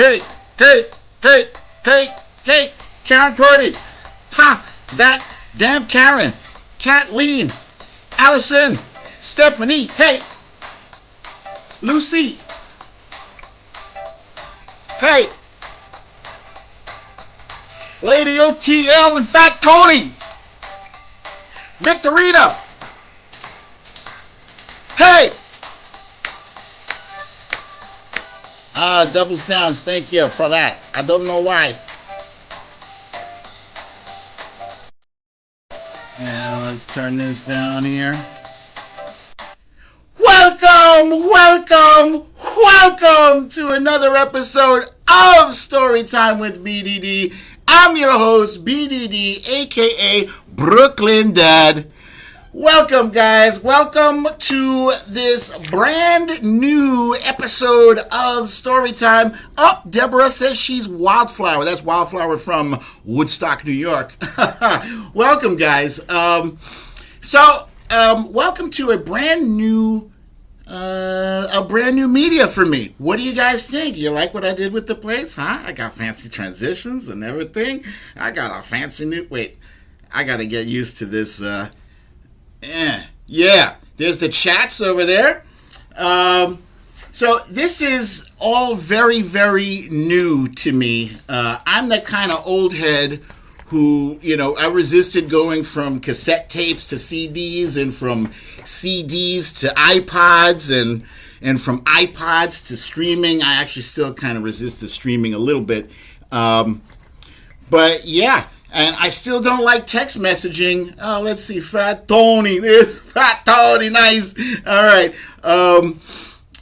hey, hey, hey, hey, hey, Karen Purdy. Ha! That damn Karen. Kathleen. Allison. Stephanie. Hey. Lucy. Hey. Lady OTL and Fat Tony. Victorina. Hey. Double sounds. Thank you for that. I don't know why. And let's turn this down here. Welcome to another episode of Storytime with BDD. I'm your host, BDD, aka BrooklynDad. Welcome, guys. Welcome to this brand new episode of Storytime. Oh, Deborah says she's Wildflower. That's Wildflower from Woodstock, New York. Welcome, guys. Welcome to a brand new media for me. What do you guys think? You like what I did with the place, huh? I got fancy transitions and everything. I got a fancy new... Wait, I got to get used to this... Yeah, there's the chats over there. So this is all very, very new to me. I'm the kind of old head who, I resisted going from cassette tapes to CDs and from CDs to iPods and from iPods to streaming. I actually still kind of resist the streaming a little bit. But yeah. And I still don't like text messaging. Oh, let's see. Fat Tony. This Fat Tony. Nice. All right.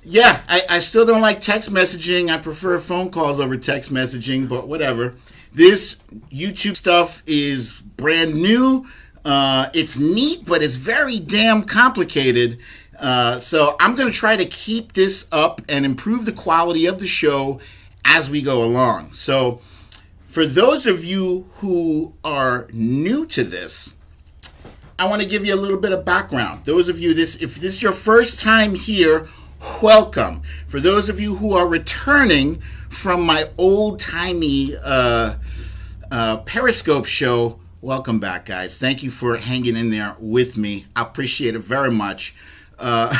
Yeah, I still don't like text messaging. I prefer phone calls over text messaging, but whatever. This YouTube stuff is brand new. It's neat, but it's very damn complicated. So I'm going to try to keep this up and improve the quality of the show as we go along. So... for those of you who are new to this, I want to give you a little bit of background. Those of you, if this is your first time here, welcome. For those of you who are returning from my old-timey Periscope show, welcome back, guys. Thank you for hanging in there with me. I appreciate it very much. But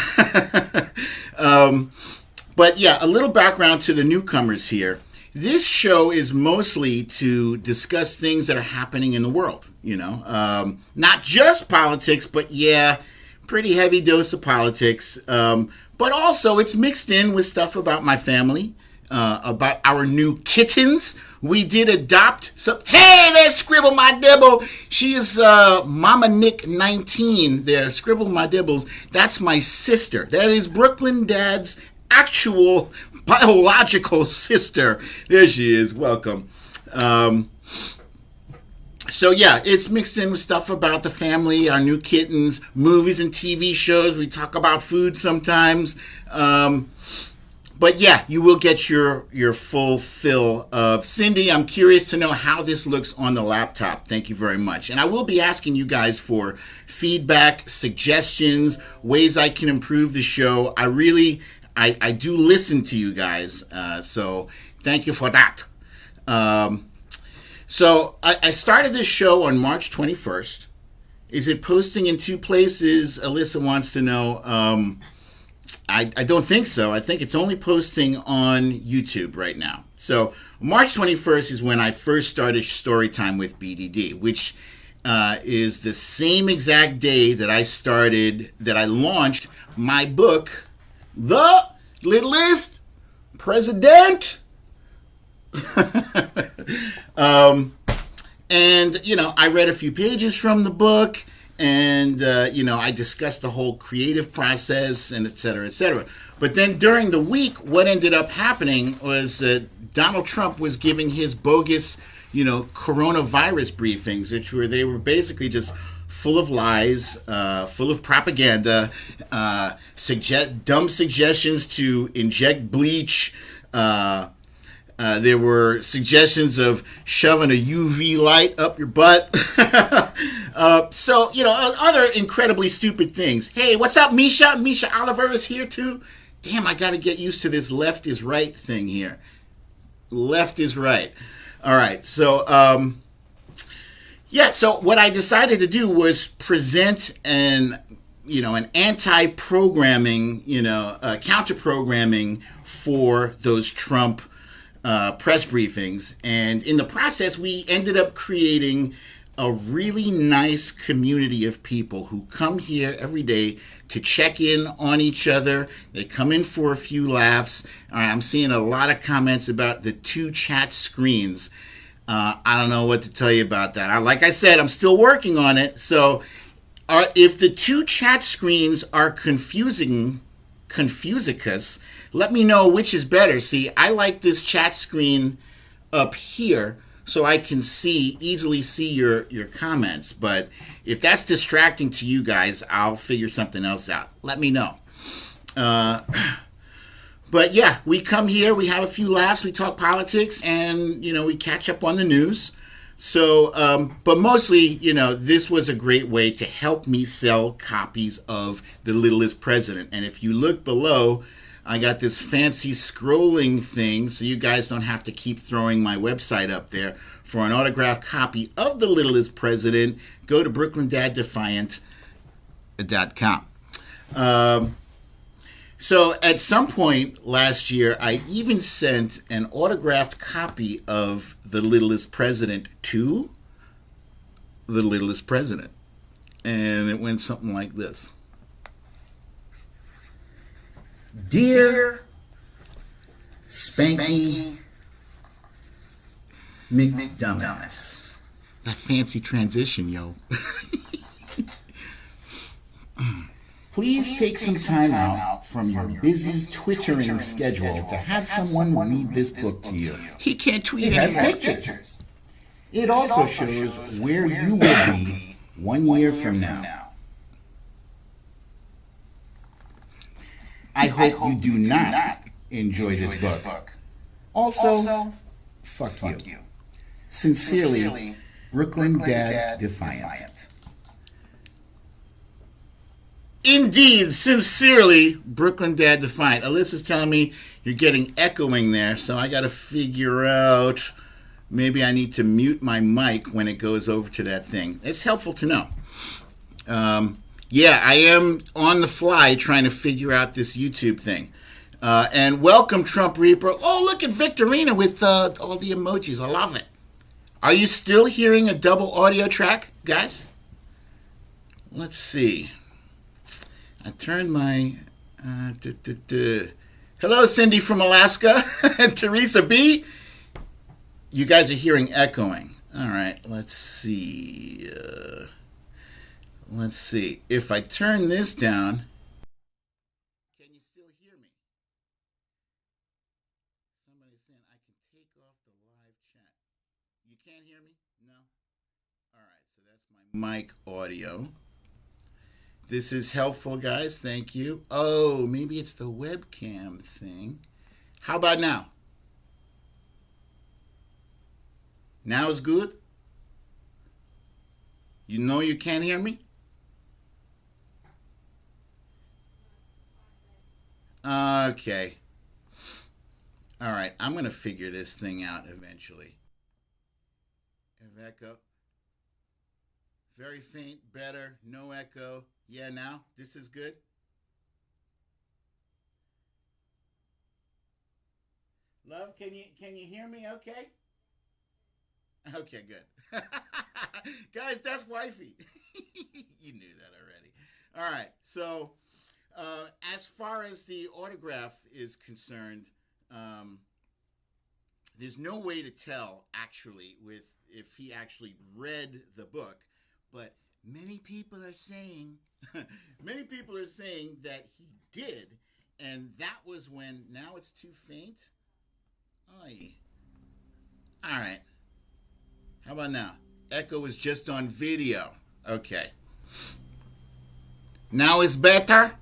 yeah, a little background to the newcomers here. This show is mostly to discuss things that are happening in the world, not just politics, but yeah, pretty heavy dose of politics. But also it's mixed in with stuff about my family, about our new kittens. We did adopt some. Hey, there's Scribble My Dibble. She is Mama Nick 19 there. Scribble My Dibbles. That's my sister. That is Brooklyn Dad's actual biological sister. There she is. Welcome. So yeah, it's mixed in with stuff about the family, our new kittens, movies and TV shows. We talk about food sometimes. But yeah, you will get your full fill of Cindy. I'm curious to know how this looks on the laptop. Thank you very much. And I will be asking you guys for feedback, suggestions, ways I can improve the show. I do listen to you guys, so thank you for that. So I started this show on March 21st. Is it posting in two places? Alyssa wants to know. I don't think so. I think it's only posting on YouTube right now. So March 21st is when I first started Storytime with BDD, which is the same exact day that I launched my book, The Littlest President. And, I read a few pages from the book and, I discussed the whole creative process and et cetera, et cetera. But then during the week, what ended up happening was that Donald Trump was giving his bogus, coronavirus briefings, they were basically just full of lies, full of propaganda, dumb suggestions to inject bleach. There were suggestions of shoving a UV light up your butt. So, other incredibly stupid things. Hey, what's up, Misha? Misha Oliver is here too. Damn, I got to get used to this left is right thing here. Left is right. All right. So, yeah. So what I decided to do was present an anti-programming, counter-programming for those Trump press briefings. And in the process, we ended up creating a really nice community of people who come here every day to check in on each other. They come in for a few laughs. I'm seeing a lot of comments about the two chat screens. I don't know what to tell you about that. Like I said, I'm still working on it. So if the two chat screens are confusicus, let me know which is better. See, I like this chat screen up here so I can easily see your comments. But if that's distracting to you guys, I'll figure something else out. Let me know. But yeah, we come here, we have a few laughs, we talk politics, and, we catch up on the news. So, but mostly, this was a great way to help me sell copies of The Littlest President. And if you look below, I got this fancy scrolling thing so you guys don't have to keep throwing my website up there. For an autographed copy of The Littlest President, go to BrooklynDadDefiant.com. So at some point last year, I even sent an autographed copy of The Littlest President to The Littlest President. And it went something like this. Dear Spanky McDumbass. That fancy transition, yo. Please take some time out from your busy Twittering schedule to have someone read this book to you. He can't tweet anymore. It has pictures. It also shows where you will be 1 year from now. I hope you do not enjoy this book. Also, fuck you. Sincerely, BrooklynDad Defiant. Indeed, sincerely, BrooklynDad Defiant. Alyssa's telling me you're getting echoing there, so I got to figure out, maybe I need to mute my mic when it goes over to that thing. It's helpful to know. Yeah, I am on the fly trying to figure out this YouTube thing. And welcome, Trump Reaper. Oh, look at Victorina with all the emojis. I love it. Are you still hearing a double audio track, guys? Let's see. I turned my... Hello, Cindy from Alaska. Teresa B. You guys are hearing echoing. All right, let's see. Let's see. If I turn this down, can you still hear me? Somebody's saying I can take off the live chat. You can't hear me? No? All right, so that's my mic audio. This is helpful, guys. Thank you. Oh, maybe it's the webcam thing. How about now? Now is good? You know you can't hear me? Okay. All right. I'm going to figure this thing out eventually. Echo. Very faint. Better. No echo. Yeah, now? This is good? Love, can you hear me okay? Okay, good. Guys, that's wifey. You knew that already. All right, so as far as the autograph is concerned, there's no way to tell actually if he actually read the book, but many people are saying that he did, and that was when. Now it's too faint. Oy. All right. How about now? Echo is just on video. Okay. Now it's better.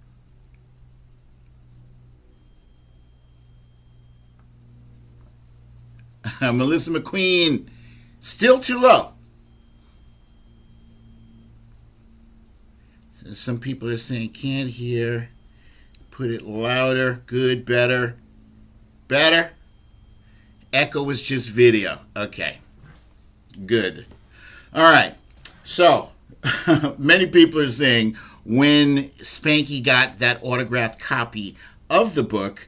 Melissa McQueen, still too low. Some people are saying can't hear. Put it louder. Good. Better. Better. Echo was just video. Okay, good. All right. So, many people are saying when Spanky got that autographed copy of the book,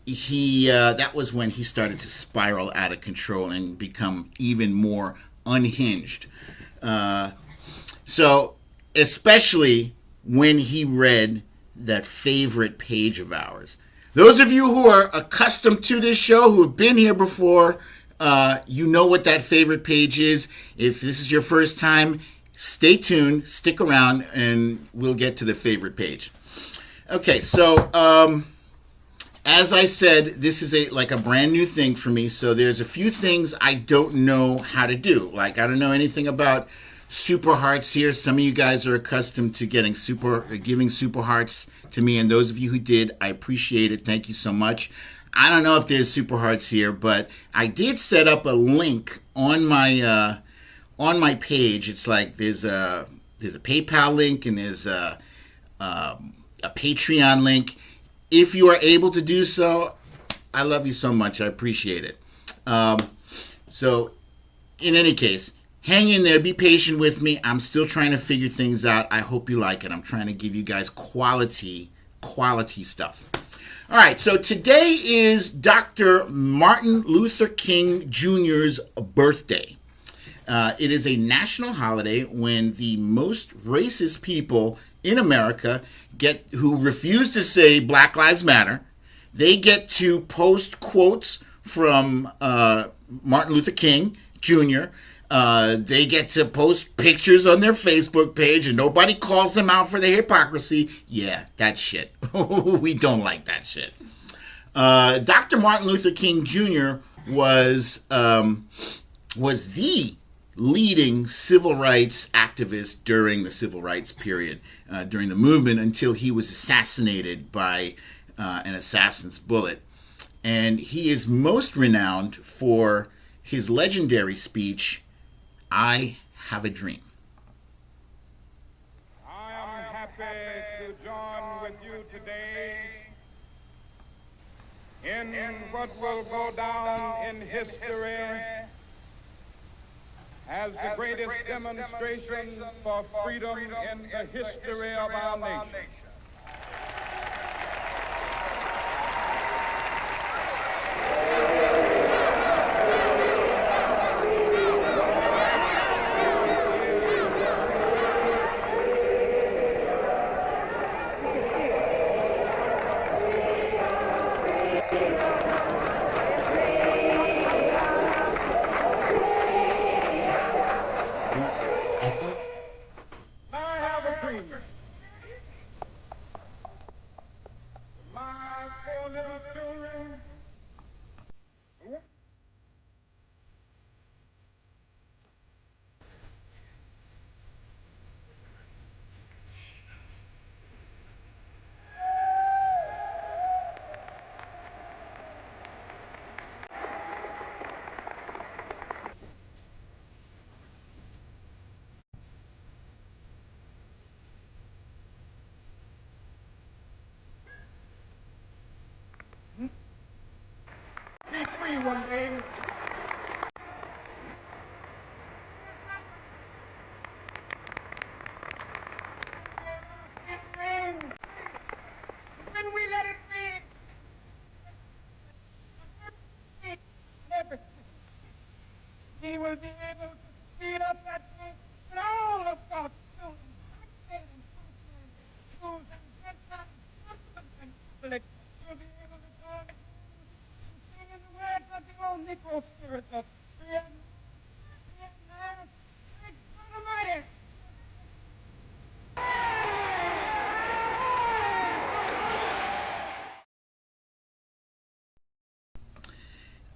that was when he started to spiral out of control and become even more unhinged. So, especially when he read that favorite page of ours. Those of you who are accustomed to this show, who have been here before, you know what that favorite page is. If this is your first time, stay tuned, stick around, and we'll get to the favorite page. Okay, so as I said, this is like a brand new thing for me, so there's a few things I don't know how to do. Like, I don't know anything about super hearts here. Some of you guys are accustomed to giving super hearts to me, and those of you who did, I appreciate it. Thank you so much. I don't know if there's super hearts here, but I did set up a link on my page. It's like there's a PayPal link and there's a Patreon link. If you are able to do so, I love you so much. I appreciate it. So, in any case, hang in there. Be patient with me. I'm still trying to figure things out. I hope you like it. I'm trying to give you guys quality stuff. All right, so today is Dr. Martin Luther King Jr.'s birthday. It is a national holiday when the most racist people in America who refuse to say Black Lives Matter, they get to post quotes from Martin Luther King Jr., they get to post pictures on their Facebook page, and nobody calls them out for their hypocrisy. Yeah, that shit. We don't like that shit. Dr. Martin Luther King Jr. was the leading civil rights activist during the civil rights period, during the movement, until he was assassinated by an assassin's bullet. And he is most renowned for his legendary speech, "I have a dream." I am happy to join with you today in what will go down in history as the greatest demonstration for freedom in the history of our nation. Be free one day. When we let it be, he will be able to speed up that thing and all of God's children, schools and Gentiles, and public, will be able to go and sing in the words of the old Negro spirit of Vietnam, thank God Almighty.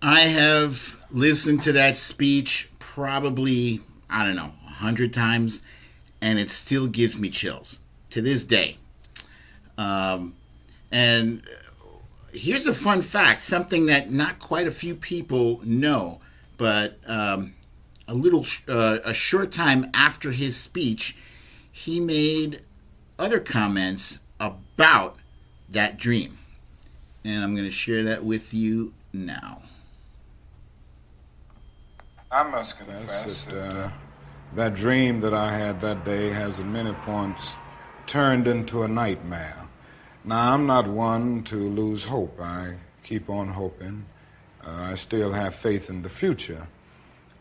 I have listened to that speech probably, I don't know, 100 times, and it still gives me chills to this day. And here's a fun fact, something that not quite a few people know, but a short time after his speech, he made other comments about that dream. And I'm going to share that with you now. I must confess that dream that I had that day has at many points turned into a nightmare. Now, I'm not one to lose hope. I keep on hoping. I still have faith in the future.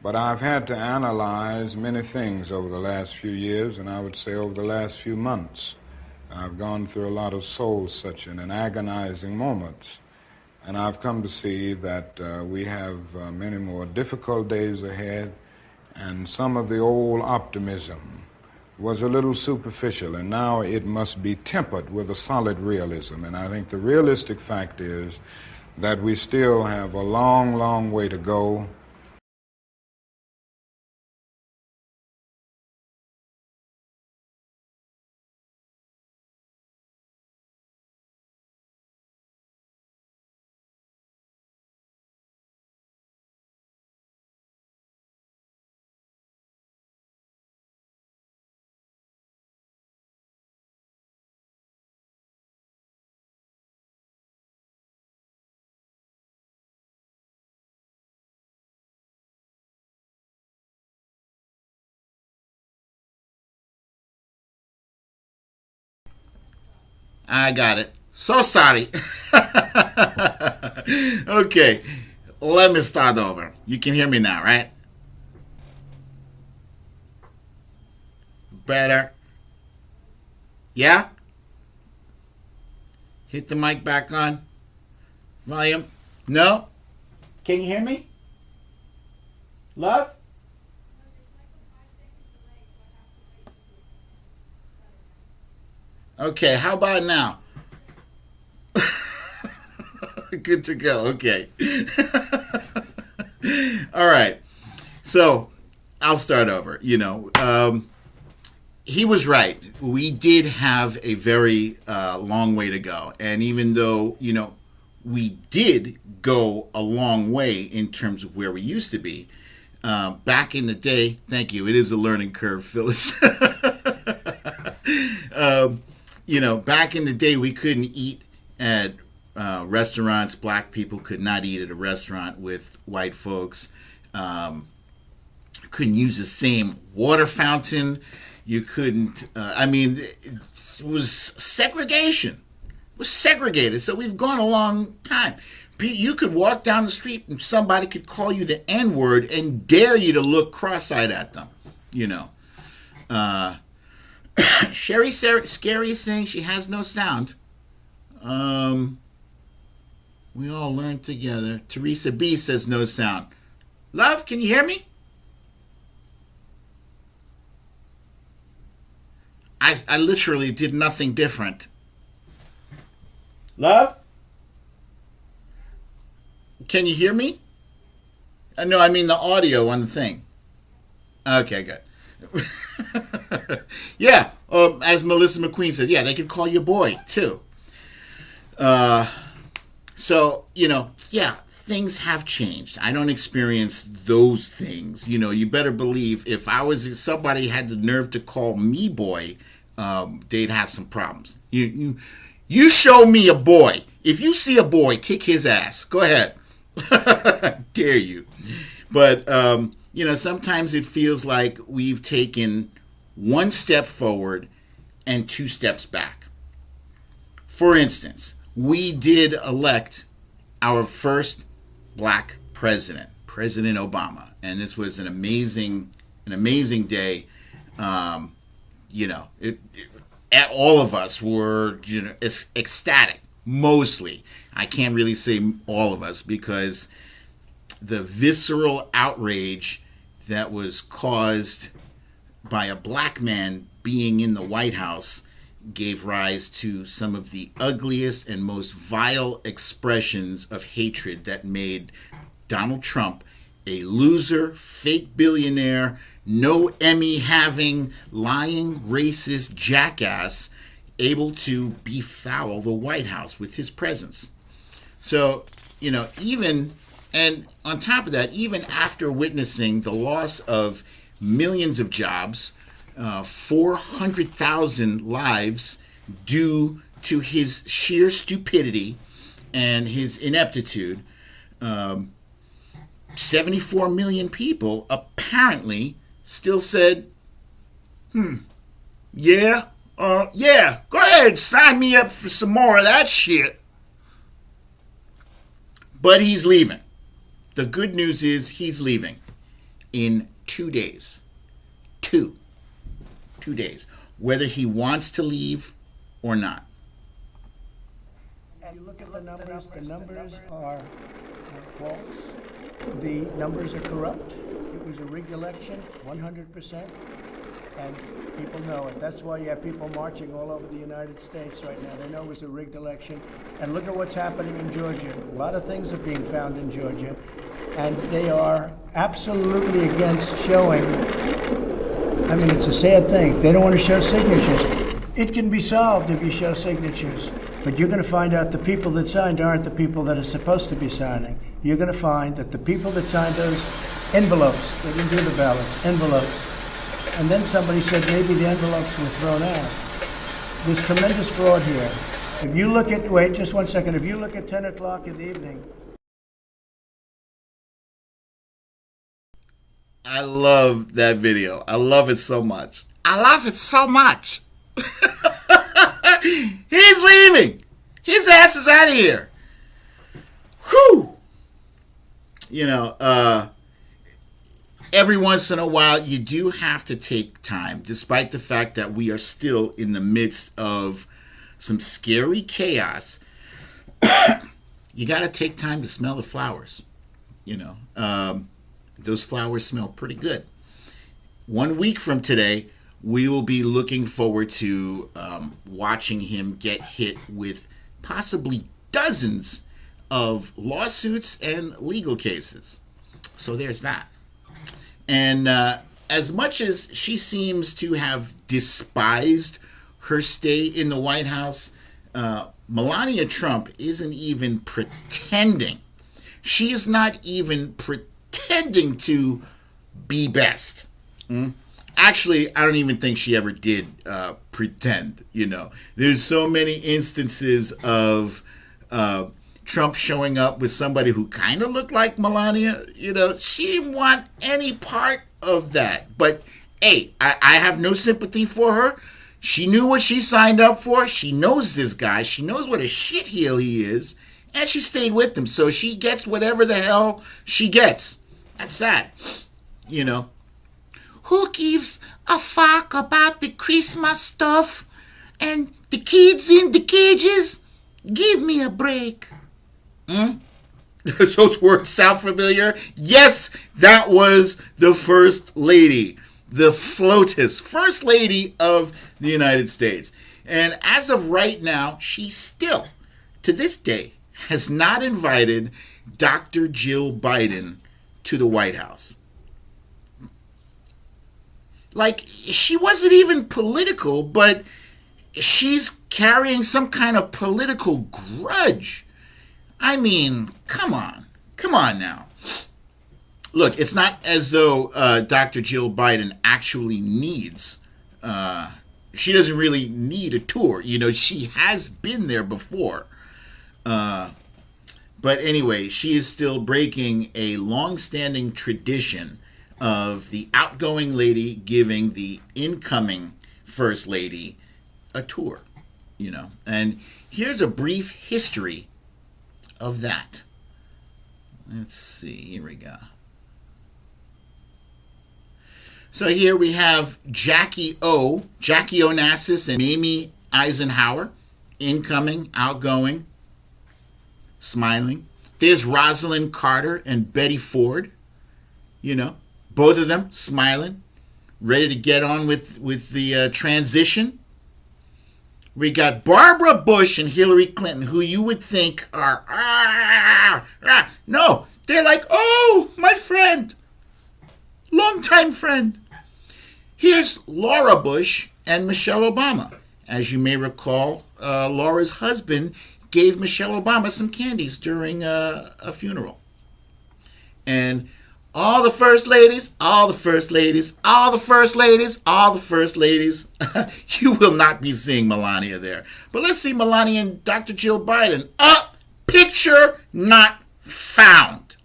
But I've had to analyze many things over the last few years, and I would say over the last few months. I've gone through a lot of soul-searching and agonizing moments. And I've come to see that we have many more difficult days ahead, and some of the old optimism was a little superficial, and now it must be tempered with a solid realism. And I think the realistic fact is that we still have a long, long way to go. I got it. So sorry. Okay, let me start over. You can hear me now, right? Better. Yeah? Hit the mic back on. Volume. No? Can you hear me? Love? Okay, how about now? Good to go. Okay. All right. So I'll start over. He was right. We did have a very long way to go. And even though, we did go a long way in terms of where we used to be, back in the day, thank you, it is a learning curve, Phyllis. Back in the day, we couldn't eat at restaurants. Black people could not eat at a restaurant with white folks. Couldn't use the same water fountain. You couldn't, it was segregation. It was segregated. So we've gone a long time. You could walk down the street and somebody could call you the N-word and dare you to look cross-eyed at them, Sherry Scary is saying she has no sound. We all learn together. Teresa B says no sound. Love, can you hear me? I literally did nothing different. Love? Can you hear me? No, I mean the audio on the thing. Okay, good. Yeah, as Melissa McQueen said, yeah, they could call you boy, too. So, yeah, things have changed. I don't experience those things. You better believe if somebody had the nerve to call me boy, they'd have some problems. You show me a boy. If you see a boy, kick his ass. Go ahead. Dare you. But, sometimes it feels like we've taken one step forward and two steps back. For instance, we did elect our first black president, President Obama, and this was an amazing day. All of us were ecstatic. Mostly, I can't really say all of us because the visceral outrage that was caused by a black man being in the White House gave rise to some of the ugliest and most vile expressions of hatred that made Donald Trump a loser, fake billionaire, no Emmy having, lying, racist jackass able to befoul the White House with his presence. So, and on top of that, even after witnessing the loss of millions of jobs, 400,000 lives due to his sheer stupidity and his ineptitude, 74 million people apparently still said, yeah, yeah, go ahead, sign me up for some more of that shit. But he's leaving. The good news is he's leaving in 2 days. 2 days. Whether he wants to leave or not. And you look at the numbers are false. The numbers are corrupt. It was a rigged election, 100%. And people know it. That's why you have people marching all over the United States right now. They know it was a rigged election. And look at what's happening in Georgia. A lot of things are being found in Georgia. And they are absolutely against showing. I mean, it's a sad thing. They don't want to show signatures. It can be solved if you show signatures. But you're going to find out the people that signed aren't the people that are supposed to be signing. You're going to find that the people that signed those envelopes, they didn't do the ballots, envelopes. And then somebody said maybe the envelopes were thrown out. There's tremendous fraud here. If you look at, wait just 1 second, if you look at 10 o'clock in the evening. I love that video. I love it so much. I love it so much. He's leaving. His ass is out of here. Whew. You know, every once in a while, you do have to take time, despite the fact that we are still in the midst of some scary chaos. You got to take time to smell the flowers. You know, those flowers smell pretty good. 1 week from today, we will be looking forward to watching him get hit with possibly dozens of lawsuits and legal cases. So there's that. And as much as she seems to have despised her stay in the White House, Melania Trump isn't even pretending. She is not even pretending to be best. Actually, I don't even think she ever did pretend, you know. There's so many instances of Trump showing up with somebody who kind of looked like Melania. You know, she didn't want any part of that. But, hey, I have no sympathy for her. She knew what she signed up for. She knows this guy. She knows what a shitheel he is. And she stayed with him. So she gets whatever the hell she gets. That's that. You know. Who gives a fuck about the Christmas stuff and the kids in the cages? Give me a break. Those words sound familiar? Yes, that was the First Lady. The FLOTUS. First Lady of the United States. And as of right now, she still, to this day, has not invited Dr. Jill Biden to the White House. Like, she wasn't even political, but she's carrying some kind of political grudge. I mean, come on. Come on now. Look, it's not as though Dr. Jill Biden actually needs, she doesn't really need a tour. You know, she has been there before. But anyway, she is still breaking a long-standing tradition of the outgoing lady giving the incoming First Lady a tour, you know. And here's a brief history of that. Let's see, here we go. So here we have Jackie Onassis and Amy Eisenhower, incoming, outgoing, smiling. There's Rosalind Carter and Betty Ford, you know. Both of them smiling, ready to get on with the transition. We got Barbara Bush and Hillary Clinton, who you would think are, no, they're like, oh, my friend, longtime friend. Here's Laura Bush and Michelle Obama. As you may recall, Laura's husband gave Michelle Obama some candies during a funeral. And all the first ladies, all the first ladies, all the first ladies, all the first ladies. You will not be seeing Melania there. But let's see Melania and Dr. Jill Biden. Picture not found.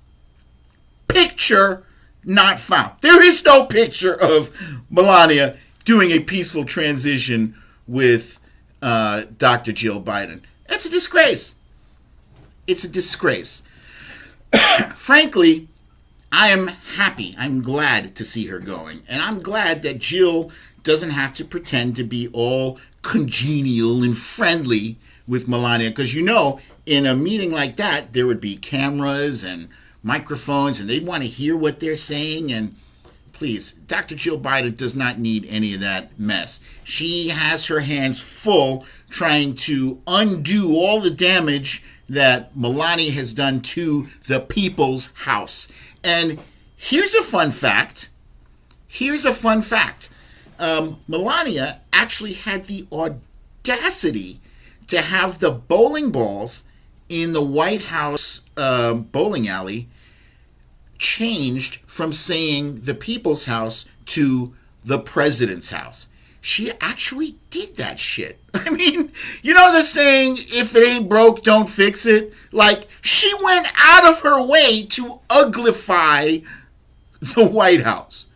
picture not found. There is no picture of Melania doing a peaceful transition with Dr. Jill Biden. That's a disgrace. It's a disgrace. Frankly, I am happy. I'm glad to see her going. And I'm glad that Jill doesn't have to pretend to be all congenial and friendly with Melania. Because, you know, in a meeting like that, there would be cameras and microphones, and they'd want to hear what they're saying. And please, Dr. Jill Biden does not need any of that mess. She has her hands full trying to undo all the damage that Melania has done to the people's house. And here's a fun fact. Melania actually had the audacity to have the bowling balls in the White House bowling alley changed from saying the people's house to the president's house. She actually did that shit. I mean, you know the saying, if it ain't broke, don't fix it? Like, she went out of her way to uglify the White House.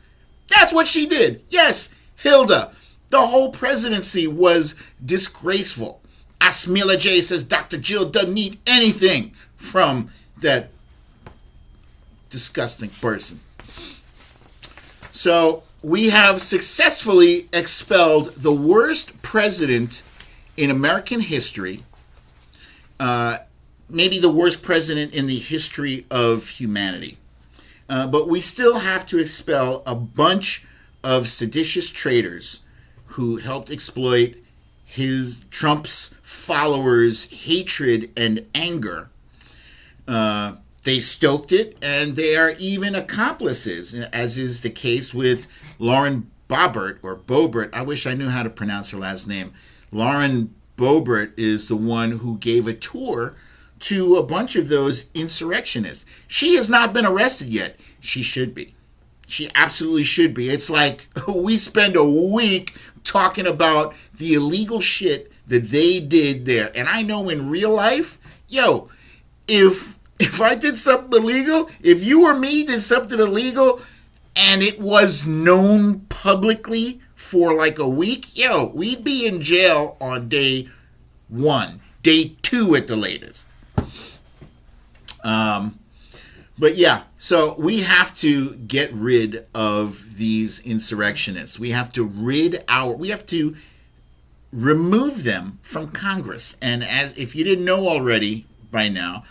That's what she did. Yes, Hilda, the whole presidency was disgraceful. Asmila J says Dr. Jill doesn't need anything from that disgusting person. So we have successfully expelled the worst president in American history, maybe the worst president in the history of humanity. But we still have to expel a bunch of seditious traitors who helped exploit Trump's followers' hatred and anger. They stoked it, and they are even accomplices, as is the case with Lauren Boebert. I wish I knew how to pronounce her last name. Lauren Boebert is the one who gave a tour to a bunch of those insurrectionists. She has not been arrested yet. She should be. She absolutely should be. It's like we spend a week talking about the illegal shit that they did there. And I know in real life, if I did something illegal, if you or me did something illegal and it was known publicly for like a week, we'd be in jail on day 1, day 2 at the latest. But yeah, so we have to get rid of these insurrectionists. We have to remove them from Congress. And as if you didn't know already by now,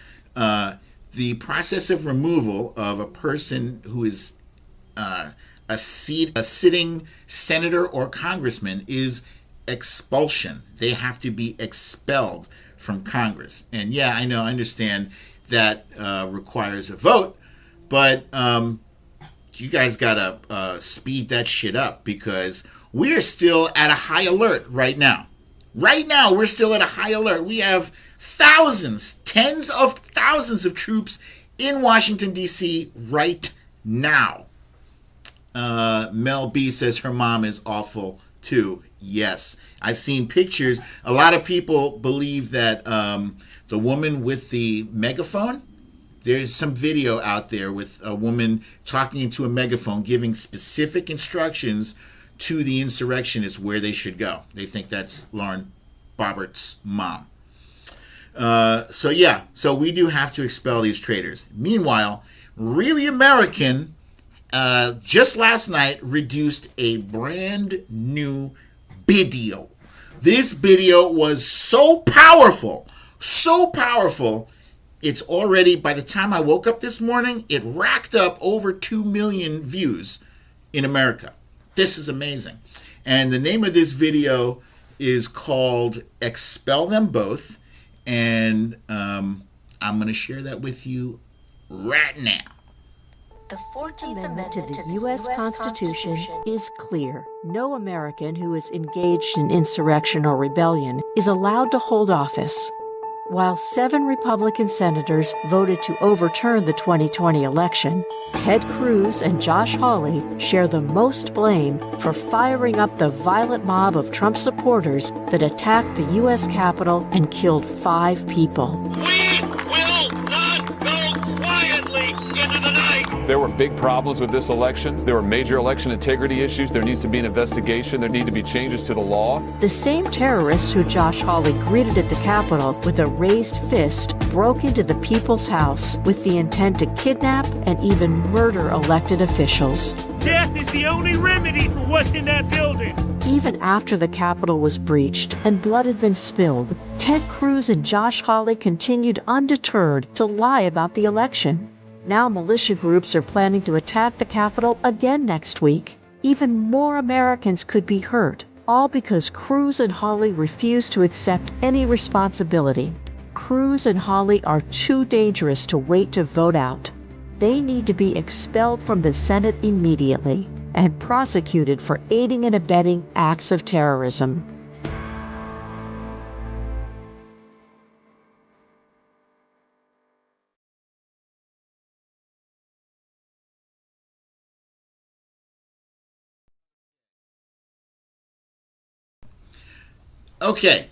the process of removal of a person who is a sitting senator or congressman is expulsion. They have to be expelled from Congress. And yeah, I understand that requires a vote, but you guys gotta speed that shit up, because we're still at a high alert right now. Right now, we're still at a high alert. We have thousands, tens of thousands of troops in Washington, D.C. right now. Mel B says her mom is awful too. Yes, I've seen pictures. A lot of people believe that the woman with the megaphone, there's some video out there with a woman talking into a megaphone, giving specific instructions to the insurrectionists where they should go. They think that's Lauren Boebert's mom. So we do have to expel these traitors. Meanwhile, Really American just last night reduced a brand new video. This video was so powerful, it's already, by the time I woke up this morning, it racked up over 2 million views in America. This is amazing. And the name of this video is called Expel Them Both. And I'm going to share that with you right now. The 14th Amendment to the U.S. Constitution is clear. No American who is engaged in insurrection or rebellion is allowed to hold office. While 7 Republican senators voted to overturn the 2020 election, Ted Cruz and Josh Hawley share the most blame for firing up the violent mob of Trump supporters that attacked the U.S. Capitol and killed 5 people. We will not go quietly into the night. There were big problems with this election. There were major election integrity issues. There needs to be an investigation. There need to be changes to the law. The same terrorists who Josh Hawley greeted at the Capitol with a raised fist broke into the People's House with the intent to kidnap and even murder elected officials. Death is the only remedy for what's in that building. Even after the Capitol was breached and blood had been spilled, Ted Cruz and Josh Hawley continued undeterred to lie about the election. Now militia groups are planning to attack the Capitol again next week. Even more Americans could be hurt, all because Cruz and Hawley refuse to accept any responsibility. Cruz and Hawley are too dangerous to wait to vote out. They need to be expelled from the Senate immediately and prosecuted for aiding and abetting acts of terrorism. Okay,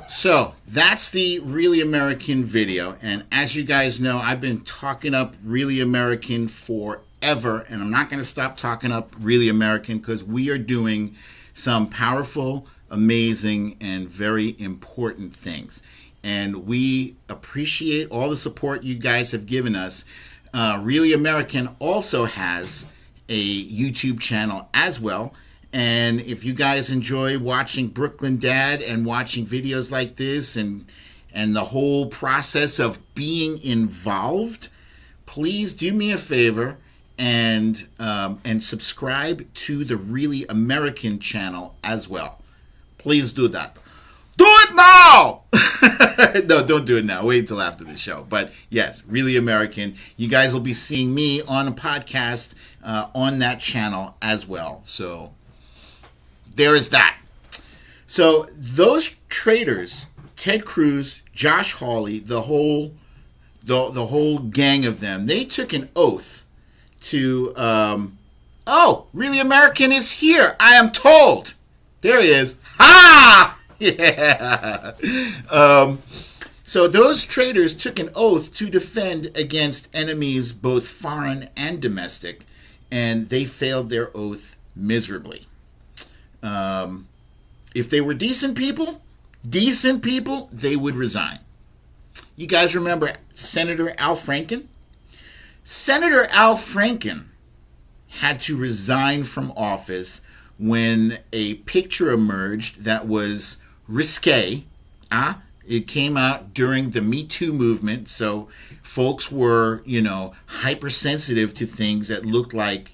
so that's the Really American video, and as you guys know, I've been talking up Really American forever, and I'm not going to stop talking up Really American because we are doing some powerful, amazing, and very important things, and we appreciate all the support you guys have given us. Really American also has a YouTube channel as well. And if you guys enjoy watching BrooklynDad and watching videos like this and the whole process of being involved, please do me a favor and subscribe to the Really American channel as well. Please do that. Do it now! No, don't do it now. Wait until after the show. But yes, Really American. You guys will be seeing me on a podcast on that channel as well. So there is that. So those traitors, Ted Cruz, Josh Hawley, the whole gang of them, they took an oath to, Really American is here, I am told. There he is. Ha! Yeah. So those traitors took an oath to defend against enemies, both foreign and domestic, and they failed their oath miserably. If they were decent people, they would resign. You guys remember Senator Al Franken? Senator Al Franken had to resign from office when a picture emerged that was risque. It came out during the Me Too movement, so folks were, hypersensitive to things that looked like,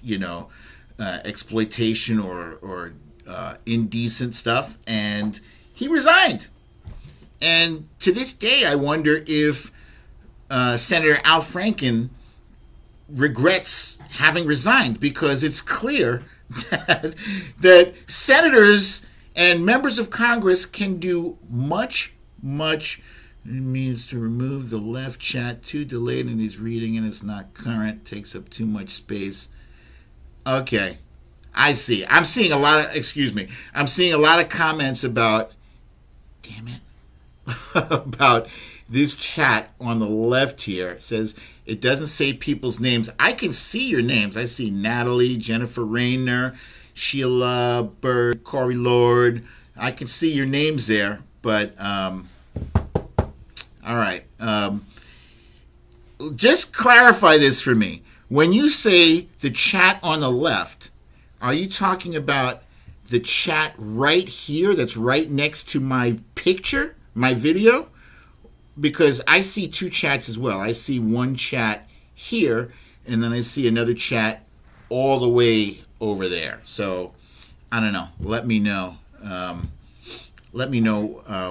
exploitation or indecent stuff, and he resigned. And to this day, I wonder if Senator Al Franken regrets having resigned, because it's clear that senators and members of Congress can do much. It means to remove the left chat, too delayed in his reading and it's not current, takes up too much space. Okay. I see. I'm seeing a lot of comments about, damn it, about this chat on the left here. It says it doesn't say people's names. I can see your names. I see Natalie, Jennifer Rayner, Sheila Bird, Corey Lord. I can see your names there, but all right. Just clarify this for me. When you say the chat on the left, are you talking about the chat right here that's right next to my picture, my video? Because I see two chats as well. I see one chat here, and then I see another chat all the way over there. So, I don't know. Let me know.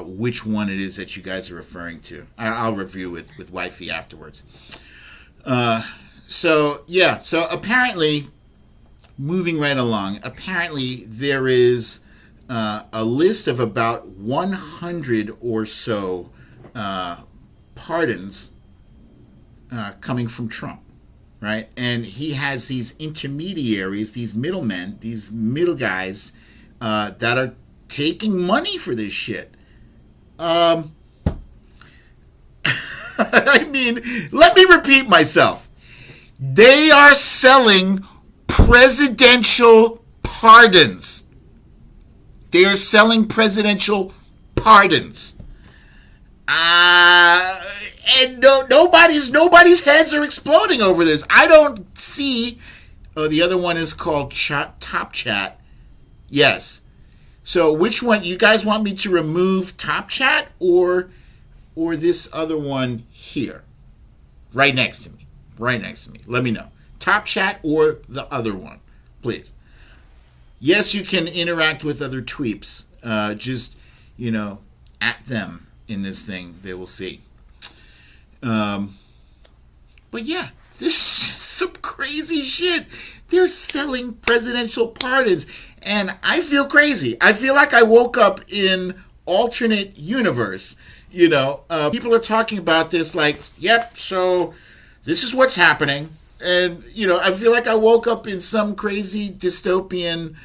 Which one it is that you guys are referring to. I'll review with Wifey afterwards. So apparently, moving right along, apparently there is a list of about 100 or so pardons coming from Trump, right? And he has these intermediaries, these middlemen, these middle guys that are taking money for this shit. I mean, let me repeat myself. They are selling presidential pardons. They are selling presidential pardons. And nobody's heads are exploding over this. I don't see. Oh, the other one is called Top Chat. Yes. So which one? You guys want me to remove Top Chat or this other one here? Right next to me. Right next to me. Let me know. Top Chat or the other one, please. Yes, you can interact with other tweeps. Just, at them in this thing. They will see. But yeah, this is some crazy shit. They're selling presidential pardons. And I feel crazy. I feel like I woke up in alternate universe. People are talking about this like, yep, so this is what's happening. And, I feel like I woke up in some crazy dystopian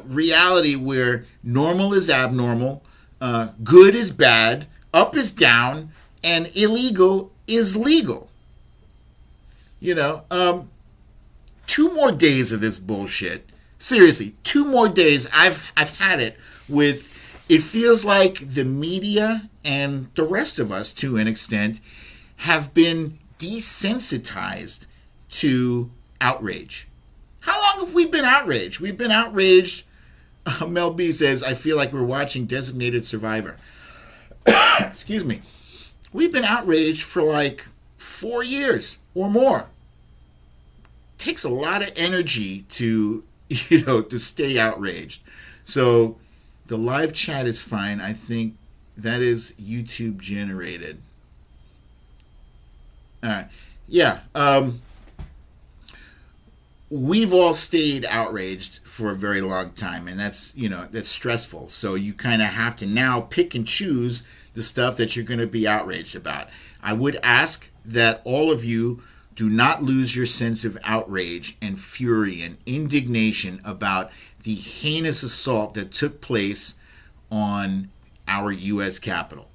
reality where normal is abnormal, good is bad, up is down, and illegal is legal. 2 more days of this bullshit. Seriously, 2 more days. I've had it with. It feels like the media and the rest of us, to an extent, have been desensitized to outrage. How long have we been outraged? We've been outraged. Mel B says, I feel like we're watching Designated Survivor. Excuse me. We've been outraged for like 4 years or more. Takes a lot of energy to stay outraged. So the live chat is fine. I think that is YouTube generated. All right. Yeah. We've all stayed outraged for a very long time, and that's stressful. So you kind of have to now pick and choose the stuff that you're going to be outraged about. I would ask that all of you do not lose your sense of outrage and fury and indignation about the heinous assault that took place on our U.S. Capitol.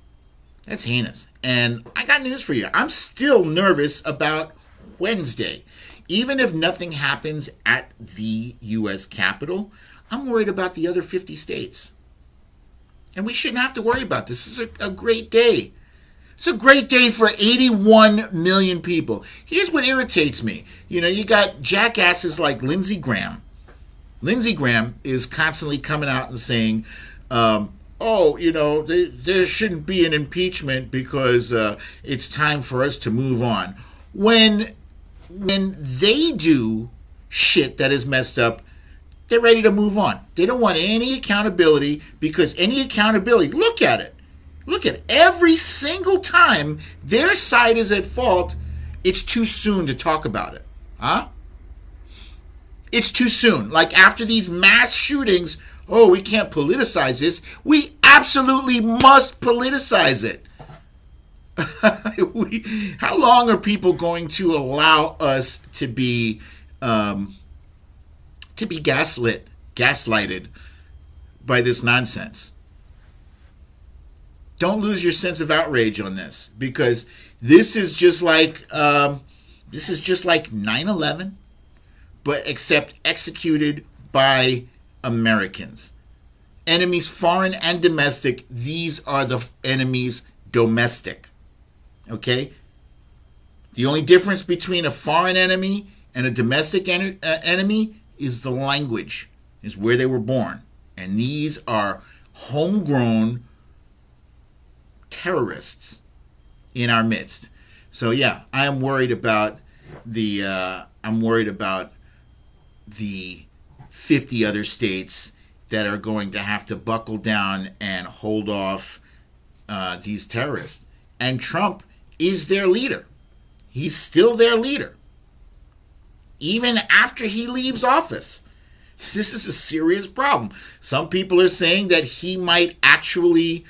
That's heinous. And I got news for you. I'm still nervous about Wednesday. Even if nothing happens at the U.S. Capitol, I'm worried about the other 50 states. And we shouldn't have to worry about this. This is a great day. It's a great day for 81 million people. Here's what irritates me. You got jackasses like Lindsey Graham. Lindsey Graham is constantly coming out and saying, there shouldn't be an impeachment because it's time for us to move on. When they do shit that is messed up, they're ready to move on. They don't want any accountability because any accountability, look at it. Look at every single time their side is at fault, it's too soon to talk about it. Huh? It's too soon. Like after these mass shootings, we can't politicize this. We absolutely must politicize it. How long are people going to allow us to be gaslighted by this nonsense? Don't lose your sense of outrage on this, because this is just like 9/11, but except executed by Americans. Enemies foreign and domestic. These are the enemies domestic. Okay? The only difference between a foreign enemy and a domestic enemy is the language, is where they were born. And these are homegrown terrorists in our midst. So yeah, I am worried about the 50 other states that are going to have to buckle down and hold off these terrorists. And Trump is their leader. He's still their leader. Even after he leaves office. This is a serious problem. Some people are saying that he might actually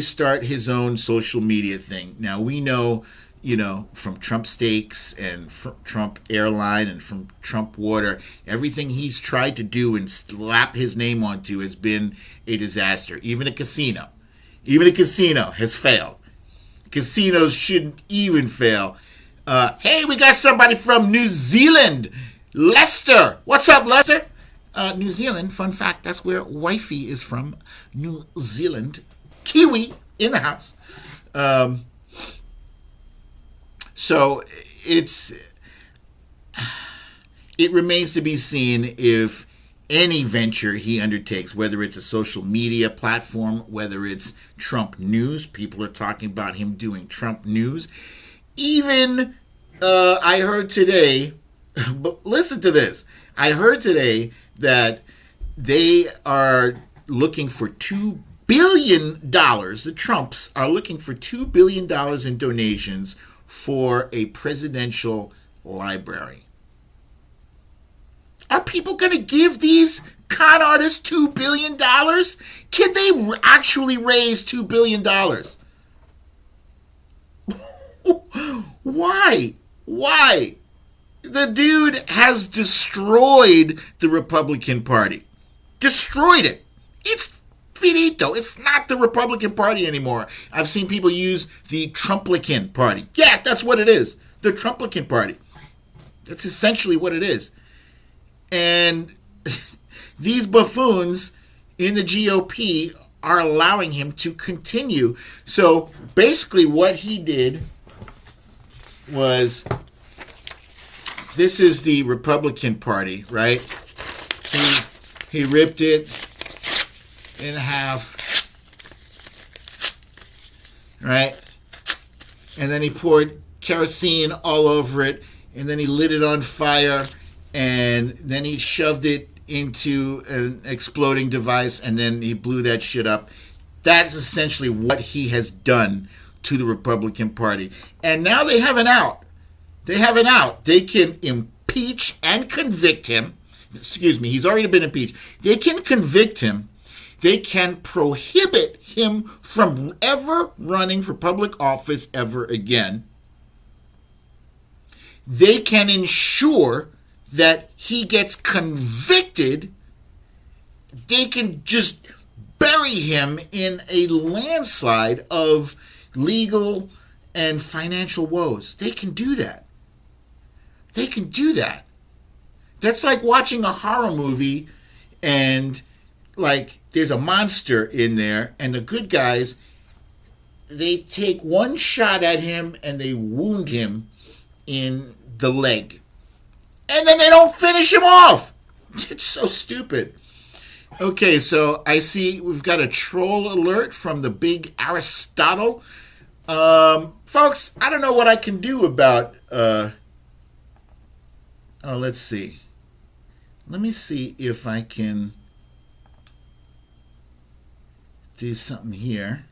start his own social media thing. Now we know, from Trump Steaks and from Trump Airline and from Trump Water, everything he's tried to do and slap his name onto has been a disaster. Even a casino has failed. Casinos shouldn't even fail. Hey, we got somebody from New Zealand. Lester. What's up, Lester? New Zealand, fun fact, that's where wifey is from. New Zealand. Kiwi in the house. So it remains to be seen if any venture he undertakes, whether it's a social media platform, whether it's Trump news, people are talking about him doing Trump news. Even I heard today, but listen to this, I heard today that they are looking for $2 billion. The Trumps are looking for $2 billion in donations for a presidential library. Are people going to give these con artists $2 billion? Can they actually raise $2 billion? Why? Why? The dude has destroyed the Republican Party. Destroyed it. It's finito. It's not the Republican Party anymore. I've seen people use the Trumplican Party. Yeah, that's what it is. The Trumplican Party. That's essentially what it is. And these buffoons in the GOP are allowing him to continue. So basically what he did was, this is the Republican Party, right? He ripped it in half, right? And then he poured kerosene all over it, and then he lit it on fire, and then he shoved it into an exploding device, and then he blew that shit up. That's essentially what he has done to the Republican Party. And now they have an out. They have an out. They can impeach and convict him. Excuse me, he's already been impeached. They can convict him. They can prohibit him from ever running for public office ever again. They can ensure that he gets convicted. They can just bury him in a landslide of legal and financial woes. They can do that. They can do that. That's like watching a horror movie and like there's a monster in there, and the good guys, they take one shot at him and they wound him in the leg. And then they don't finish him off. It's so stupid. Okay, so I see we've got a troll alert from the big Aristotle. Folks, I don't know what I can do about... let's see. Let me see if I can do something here.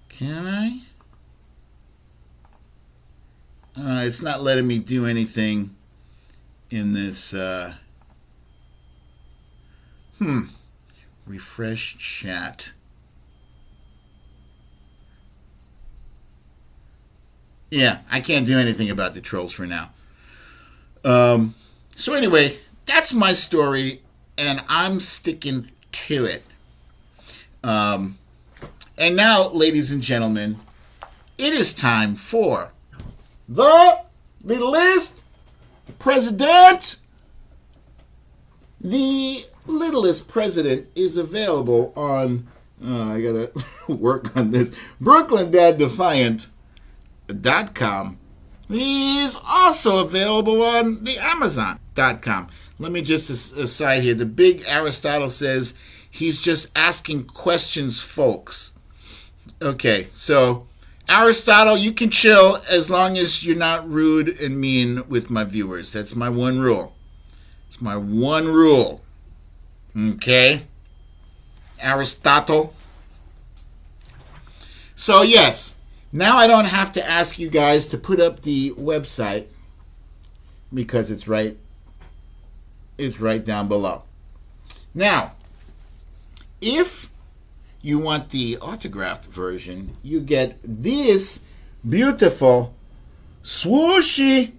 Can I? It's not letting me do anything in this. Refresh chat. Yeah, I can't do anything about the trolls for now. So anyway, that's my story, and I'm sticking to it. And now, ladies and gentlemen, it is time for the littlest president. The littlest president is available on, I gotta work on this, BrooklynDad Defiant.com. He's also available on the Amazon.com. Let me just aside here. The big Aristotle says he's just asking questions, folks. Okay, so Aristotle, you can chill as long as you're not rude and mean with my viewers. That's my one rule. It's my one rule. Okay? Aristotle. So, yes. Now I don't have to ask you guys to put up the website because it's right down below. Now, if you want the autographed version, you get this beautiful swooshy.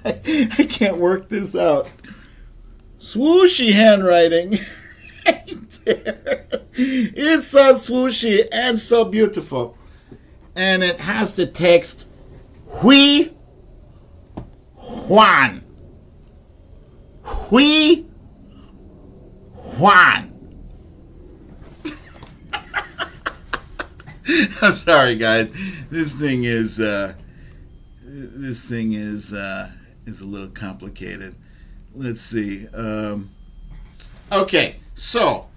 I can't work this out. Swooshy handwriting. Right there. It's so swooshy and so beautiful. And it has the text, Hui Juan. Hui Juan. I'm sorry, guys. This thing is a little complicated. Let's see. Okay, so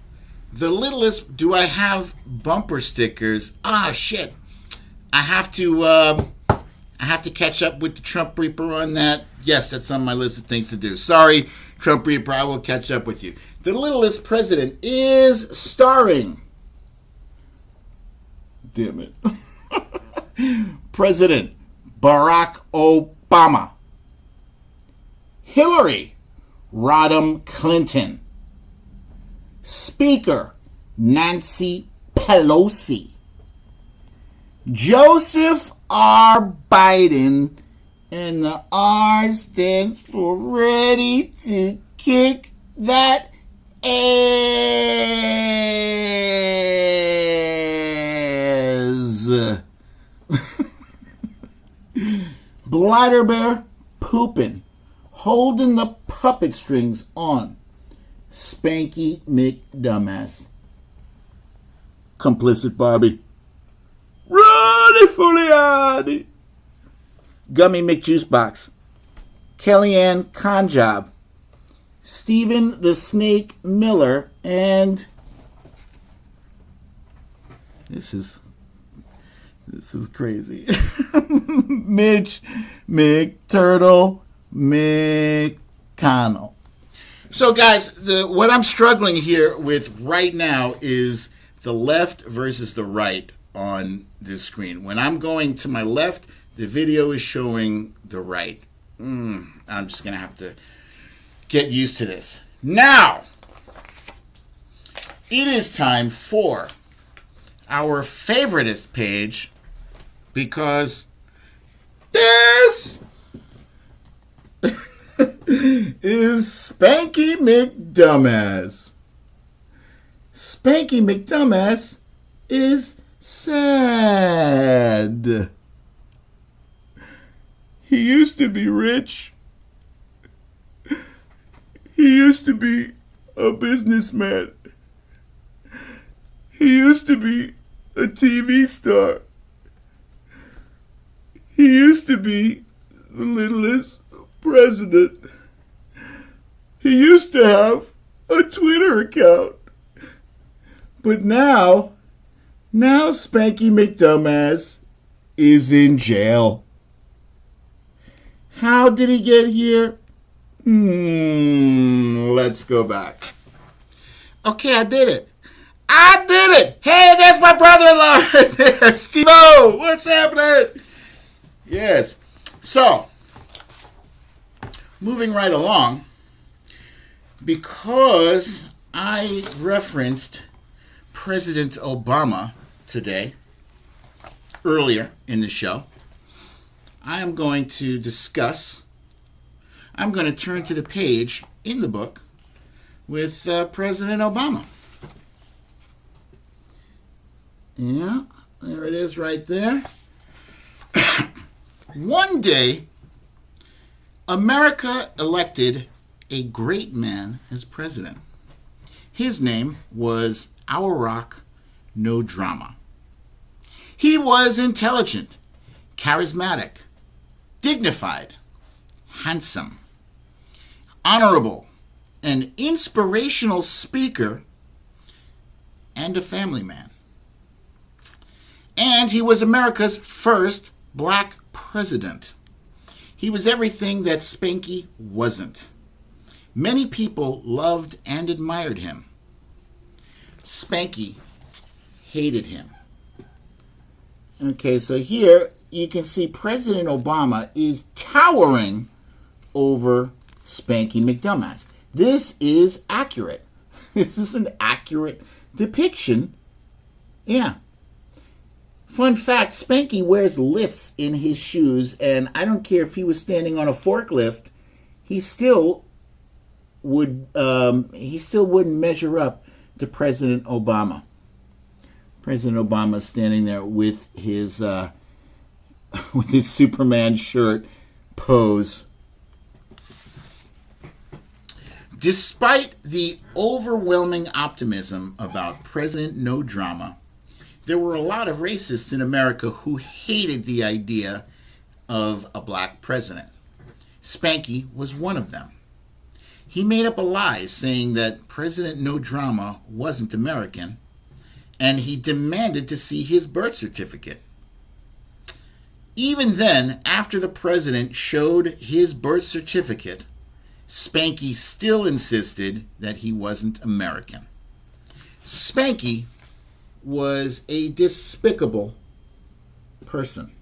the littlest. Do I have bumper stickers? Ah, shit. I have to catch up with the Trump Reaper on that. Yes, that's on my list of things to do. Sorry, Trump Reaper. I will catch up with you. The Littlest President is starring. Damn it. President Barack Obama. Hillary Rodham Clinton. Speaker Nancy Pelosi. Joseph R. Biden. And the R stands for ready to kick that ass. Bladderbear pooping, holding the puppet strings on. Spanky McDumbass. Complicit Barbie. Ronnie Fuliani. Gummy McJuicebox. Kellyanne Conjob. Stephen the Snake Miller, and this is crazy. Mitch McTurtle McConnell. So, guys, what I'm struggling here with right now is the left versus the right on this screen. When I'm going to my left, the video is showing the right. I'm just going to have to get used to this. Now, it is time for our favoritist page, because this is Spanky McDumbass. Spanky McDumbass is sad. He used to be rich. He used to be a businessman. He used to be a TV star. He used to be the littlest president. He used to have a Twitter account. But now Spanky McDumbass is in jail. How did he get here? Let's go back. Okay, I did it. Hey, that's my brother-in-law right there, Steve-O. What's happening? Yes. So, moving right along, because I referenced President Obama today, earlier in the show, I am going to turn to the page in the book with President Obama. Yeah, there it is right there. One day, America elected a great man as president. His name was Our Rock No Drama. He was intelligent, charismatic, dignified, handsome, honorable, an inspirational speaker, and a family man. And he was America's first black president. He was everything that Spanky wasn't. Many people loved and admired him. Spanky hated him. Okay, so here you can see President Obama is towering over Spanky McDumbass. This is accurate. This is an accurate depiction. Yeah. Fun fact, Spanky wears lifts in his shoes, and I don't care if he was standing on a forklift, he still wouldn't measure up to President Obama. President Obama standing there with his Superman shirt pose. Despite the overwhelming optimism about President No Drama, there were a lot of racists in America who hated the idea of a black president. Spanky was one of them. He made up a lie saying that President No Drama wasn't American, and he demanded to see his birth certificate. Even then, after the president showed his birth certificate, Spanky still insisted that he wasn't American. Spanky was a despicable person.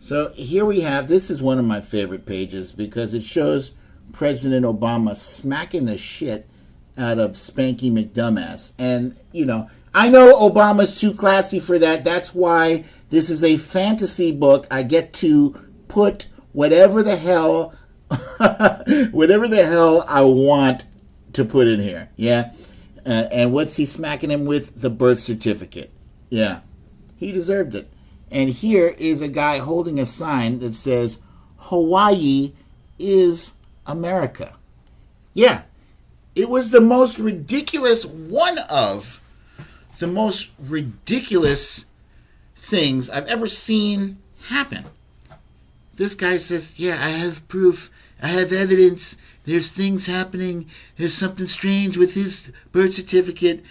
So here we have, this is one of my favorite pages because it shows President Obama smacking the shit out of Spanky McDumbass. And, you know, I know Obama's too classy for that. That's why this is a fantasy book. I get to put whatever the hell I want to put in here. Yeah. And what's he smacking him with? The birth certificate. Yeah. He deserved it. And here is a guy holding a sign that says, Hawaii is America. Yeah. It was the most ridiculous, one of the most ridiculous things I've ever seen happen. This guy says, yeah, I have proof. I have evidence. There's things happening. There's something strange with his birth certificate.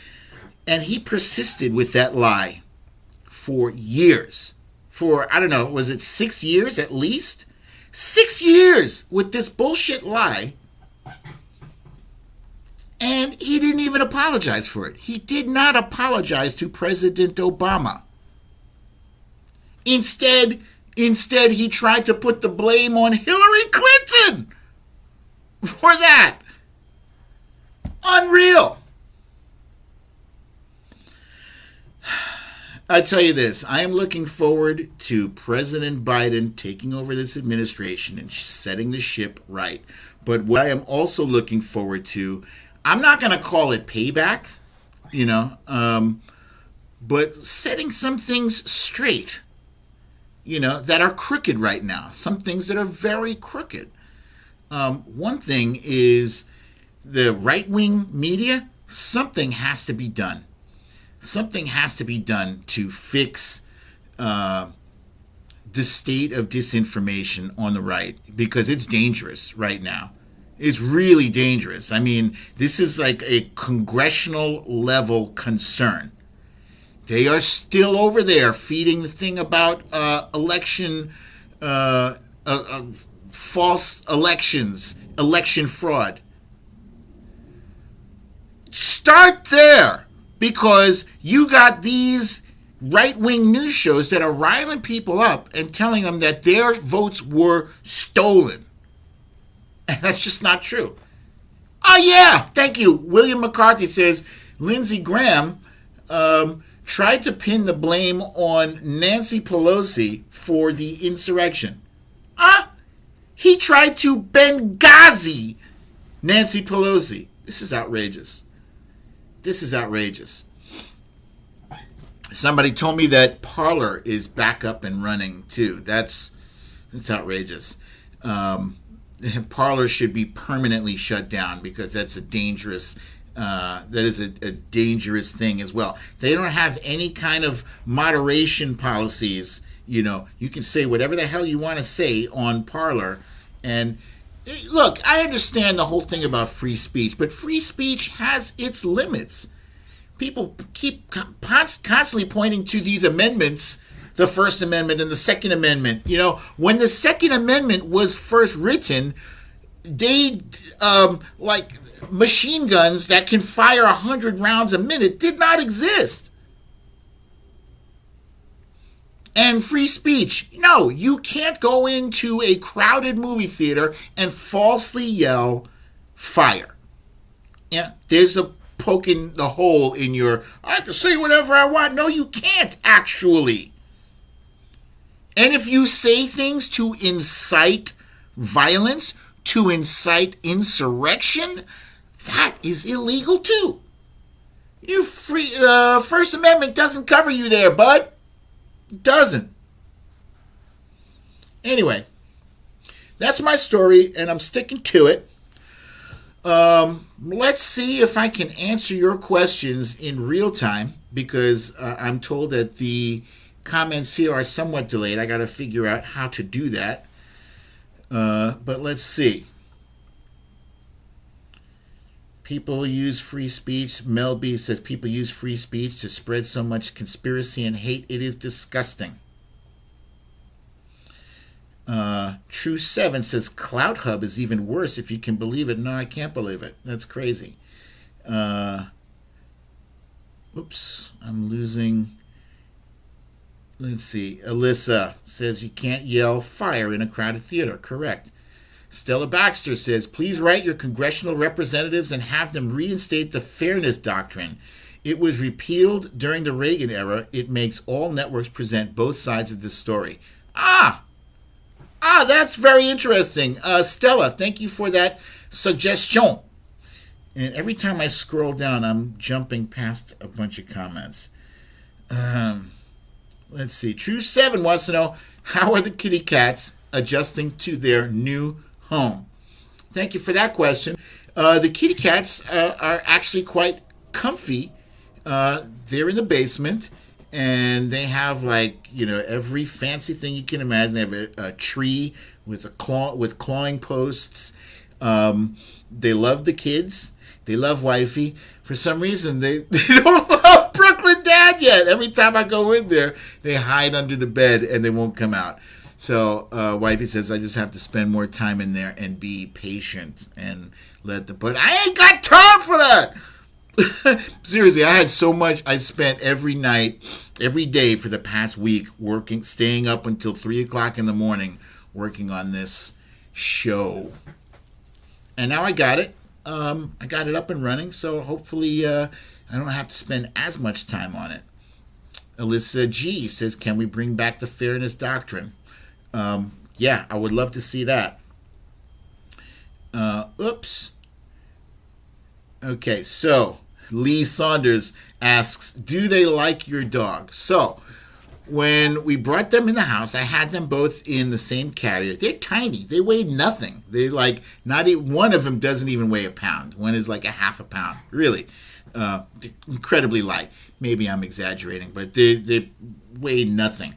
And he persisted with that lie for years. For, I don't know, was it 6 years at least? 6 years with this bullshit lie. And he didn't even apologize for it. He did not apologize to President Obama. Instead, he tried to put the blame on Hillary Clinton for that. Unreal. I tell you this, I am looking forward to President Biden taking over this administration and setting the ship right. But what I am also looking forward to, I'm not going to call it payback, but setting some things straight, that are crooked right now. Some things that are very crooked. One thing is the right-wing media. Something has to be done. Something has to be done to fix the state of disinformation on the right, because it's dangerous right now. It's really dangerous. I mean, this is like a congressional level concern. They are still over there feeding the thing about false elections, election fraud. Start there, because you got these right-wing news shows that are riling people up and telling them that their votes were stolen. And that's just not true. Oh, yeah, thank you. William McCarthy says Lindsey Graham tried to pin the blame on Nancy Pelosi for the insurrection. He tried to Benghazi Nancy Pelosi. This is outrageous. This is outrageous. Somebody told me that Parler is back up and running too. That's outrageous. Parler should be permanently shut down, because that's a dangerous. That is a dangerous thing as well. They don't have any kind of moderation policies. You can say whatever the hell you want to say on Parler. And look, I understand the whole thing about free speech, but free speech has its limits. People keep constantly pointing to these amendments, the First Amendment and the Second Amendment. When the Second Amendment was first written, they, like machine guns that can fire 100 rounds a minute, did not exist. And free speech, no, you can't go into a crowded movie theater and falsely yell fire. Yeah, there's a poking the hole in your, I can say whatever I want. No, you can't actually. And if you say things to incite violence, to incite insurrection, that is illegal too. You free First Amendment doesn't cover you there, bud. It doesn't. Anyway, that's my story, and I'm sticking to it. Let's see if I can answer your questions in real time, because I'm told that the comments here are somewhat delayed. I got to figure out how to do that. But let's see. People use free speech. Mel B says people use free speech to spread so much conspiracy and hate. It is disgusting. True 7 says Clout Hub is even worse, if you can believe it. No, I can't believe it. That's crazy. Oops, I'm losing. Let's see. Alyssa says you can't yell fire in a crowded theater. Correct. Stella Baxter says, please write your congressional representatives and have them reinstate the Fairness Doctrine. It was repealed during the Reagan era. It makes all networks present both sides of the story. That's very interesting. Stella, thank you for that suggestion. And every time I scroll down, I'm jumping past a bunch of comments. Let's see. True 7 wants to know, how are the kitty cats adjusting to their new home? Thank you for that question. The kitty cats are actually quite comfy. They're in the basement, and they have, like, every fancy thing you can imagine. They have a tree with clawing posts. They love the kids. They love wifey. For some reason, they don't love BrooklynDad yet. Every time I go in there, they hide under the bed and they won't come out. So wifey says, I just have to spend more time in there and be patient and but I ain't got time for that. Seriously, I had so much. I spent every night, every day for the past week staying up until 3 o'clock in the morning working on this show. And now I got it. I got it up and running, so hopefully I don't have to spend as much time on it. Alyssa G says, can we bring back the Fairness Doctrine? Yeah, I would love to see that. Oops. Okay, so Lee Saunders asks, do they like your dog? So when we brought them in the house, I had them both in the same carrier. They're tiny. They weigh nothing. They're like, one of them doesn't even weigh a pound. One is like a half a pound. Really. Incredibly light. Maybe I'm exaggerating, but they weigh nothing.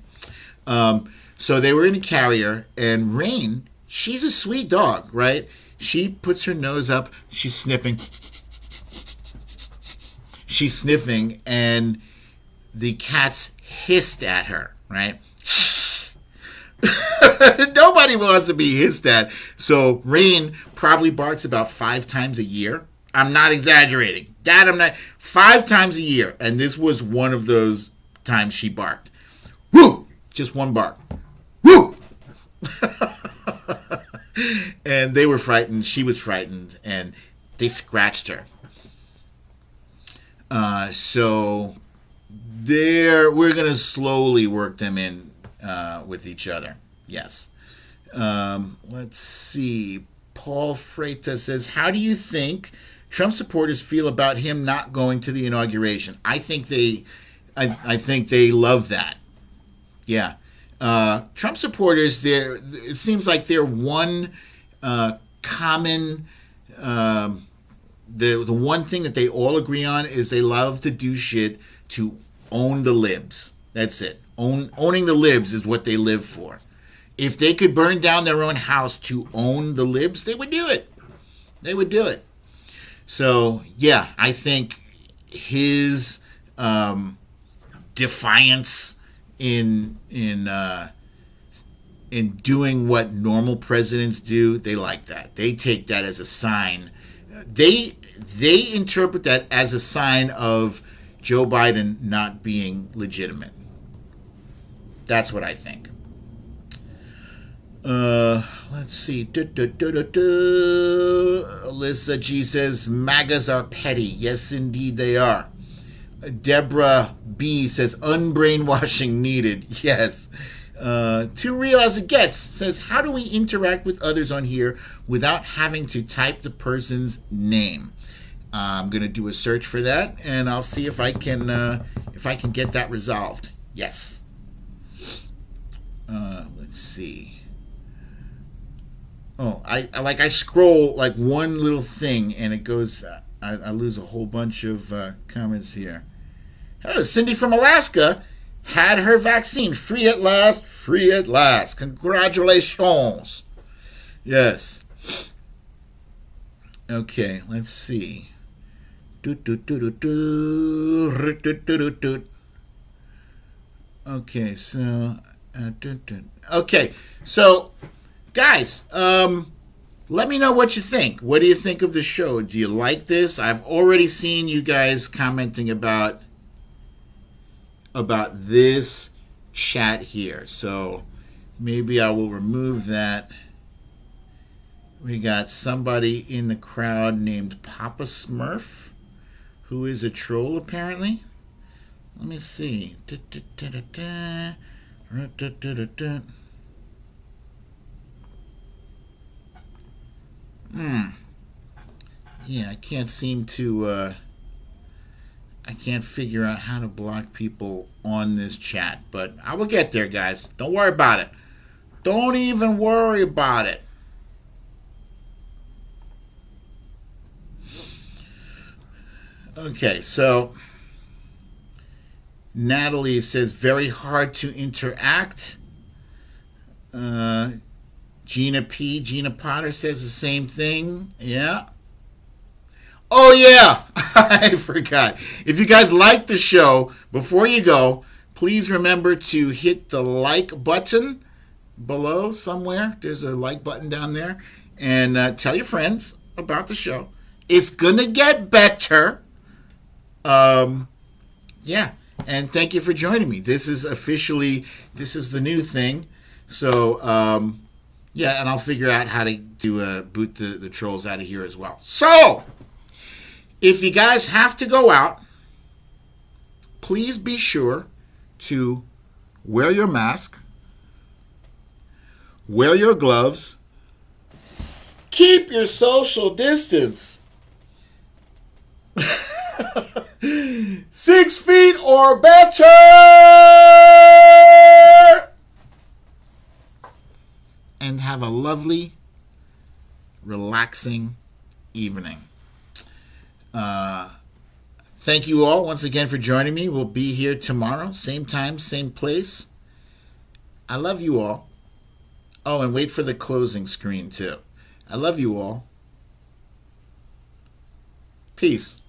So they were in a carrier, and Rain, she's a sweet dog, right? She puts her nose up. She's sniffing. She's sniffing, and the cats hissed at her, right? Nobody wants to be hissed at. So Rain probably barks about 5 times a year. I'm not exaggerating. Dad, I'm not. 5 times a year. And this was one of those times she barked. Woo! Just one bark. Woo! And they were frightened. She was frightened. And they scratched her. So we're going to slowly work them in with each other. Yes. Let's see. Paul Freitas says, how do you think Trump supporters feel about him not going to the inauguration? I think they love that. Yeah. Trump supporters, it seems like their one common the one thing that they all agree on is they love to do shit to own the libs. That's it. Owning the libs is what they live for. If they could burn down their own house to own the libs, they would do it. They would do it. So, yeah, I think his defiance in doing what normal presidents do, they like that. They take that as a sign. They interpret that as a sign of Joe Biden not being legitimate. That's what I think. Let's see. Alyssa G says, MAGAs are petty. Yes, indeed they are. Deborah B says, unbrainwashing needed. Yes. Too real as it gets says, how do we interact with others on here without having to type the person's name? I'm going to do a search for that, and I'll see if I can get that resolved. Yes. Let's see. Oh, I scroll like one little thing, and it goes. I lose a whole bunch of comments here. Oh, Cindy from Alaska had her vaccine. Free at last. Free at last. Congratulations. Yes. Okay, let's see. Okay, so okay, so guys, let me know what you think. What do you think of the show? Do you like this? I've already seen you guys commenting about this chat here, so maybe I will remove that. We got somebody in the crowd named Papa Smurf, who is a troll apparently. Let me see. Yeah, I can't seem to I can't figure out how to block people on this chat, but I will get there, guys. Don't worry about it. Don't even worry about it. Okay, so Natalie says very hard to interact. Gina Potter says the same thing. Yeah. Oh yeah, I forgot. If you guys like the show, before you go, please remember to hit the like button below somewhere. There's a like button down there, and tell your friends about the show. It's gonna get better. Yeah, and thank you for joining me. This is the new thing. So, yeah, and I'll figure out how to boot the trolls out of here as well. So, if you guys have to go out, please be sure to wear your mask, wear your gloves, keep your social distance. 6 feet or better! And have a lovely, relaxing evening. Thank you all once again for joining me. We'll be here tomorrow, same time, same place. I love you all. Oh, and wait for the closing screen too. I love you all. Peace.